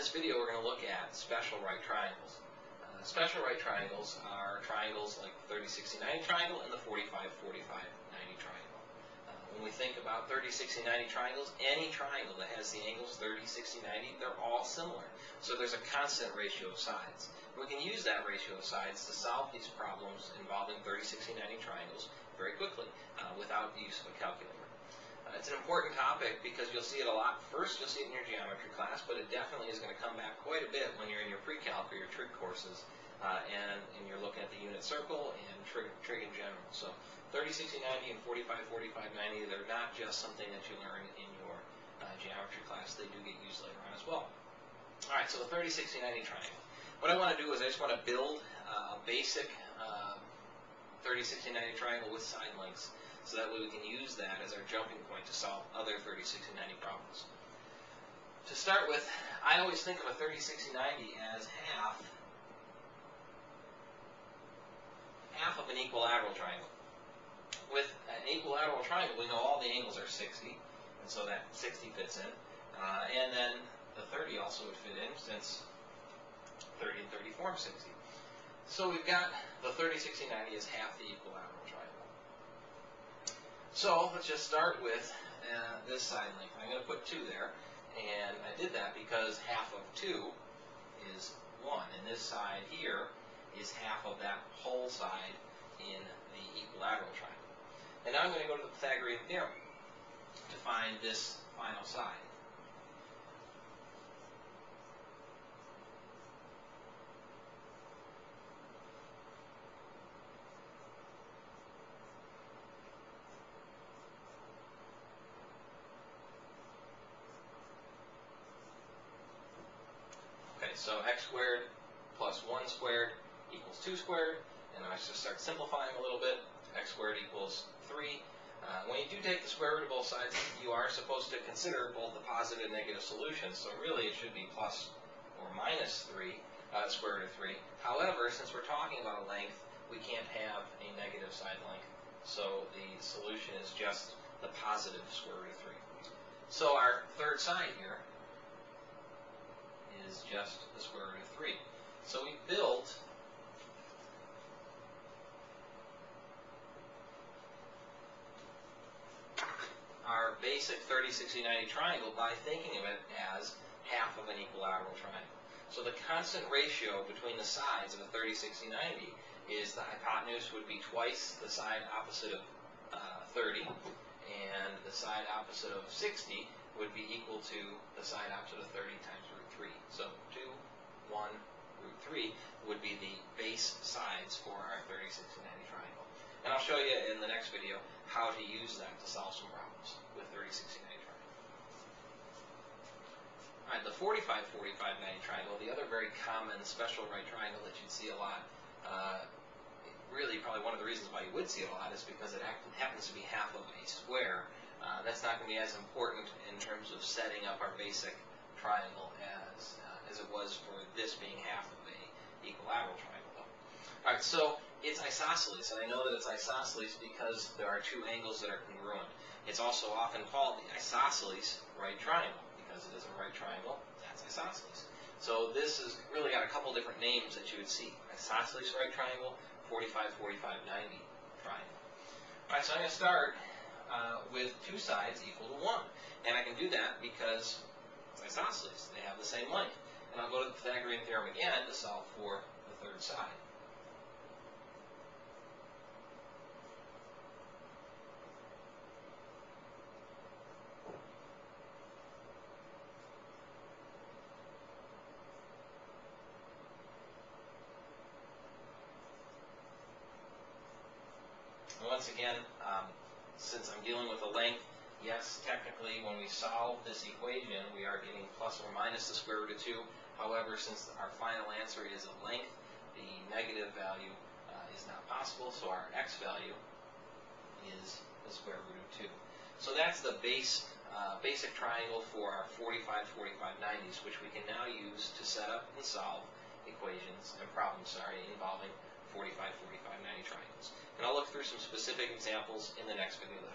this video we're going to look at special right triangles. Special right triangles are triangles like the 30, 60, 90 triangle and the 45, 45, 90 triangle. When we think about 30, 60, 90 triangles, any triangle that has the angles 30, 60, 90, they're all similar. So there's a constant ratio of sides. We can use that ratio of sides to solve these problems involving 30, 60, 90 triangles very quickly without the use of a calculator. It's an important topic because you'll see it a lot. First, you'll see it in your geometry class, but it definitely is going to come back quite a bit when you're in your pre-calc or your trig courses and you're looking at the unit circle and trig in general. So 30, 60, 90, and 45, 45, 90, they're not just something that you learn in your geometry class. They do get used later on as well. All right, so the 30, 60, 90 triangle. What I want to do is I just want to build a basic 30, 60, 90 triangle with side lengths, so that way we can use that as our jumping point to solve other 30, 60, 90 problems. To start with, I always think of a 30, 60, 90 as half of an equilateral triangle. With an equilateral triangle, we know all the angles are 60, and so that 60 fits in. And then the 30 also would fit in, since 30 and 30 form 60. So we've got the 30, 60, 90 is half the equilateral triangle. So let's just start with this side length. I'm going to put 2 there, and I did that because half of 2 is 1, and this side here is half of that whole side in the equilateral triangle. And now I'm going to go to the Pythagorean Theorem to find this final side. So x squared plus 1 squared equals 2 squared, and I just start simplifying a little bit. X squared equals 3. When you do take the square root of both sides, you are supposed to consider both the positive and negative solutions, so really it should be plus or minus 3, square root of 3. However, since we're talking about a length, we can't have a negative side length, so the solution is just the positive square root of 3. So our third side here is just the square root of 3. So we built our basic 30, 60, 90 triangle by thinking of it as half of an equilateral triangle. So the constant ratio between the sides of a 30, 60, 90 is the hypotenuse would be twice the side opposite of 30, and the side opposite of 60 would be equal to the side opposite of 30 times root 3. So 2, 1, root 3 would be the base sides for our 30, 60, 90 triangle. And I'll show you in the next video how to use that to solve some problems with 30, 60, 90 triangle. All right, the 45, 45, 90 triangle, the other very common special right triangle that you'd see a lot, really probably one of the reasons why you would see it a lot is because it happens to be half of a square. That's not going to be as important in terms of setting up our basic triangle as it was for this being half of a equilateral triangle, though. All right, so it's isosceles, and I know that it's isosceles because there are 2 angles that are congruent. It's also often called the isosceles right triangle because it is a right triangle. That's isosceles. So this has really got a couple different names that you would see: isosceles right triangle, 45, 45, 90 triangle. All right, so I'm going to start with 2 sides equal to 1. And I can do that because it's isosceles. They have the same length. And I'll go to the Pythagorean Theorem again to solve for the third side. And once again, since I'm dealing with a length, yes, technically when we solve this equation, we are getting plus or minus the square root of 2. However, since our final answer is a length, the negative value is not possible, so our x value is the square root of 2. So that's the basic triangle for our 45, 45, 90s, which we can now use to set up and solve equations and problems, involving 45, 45, 90 triangles. And I'll look through some specific examples in the next video that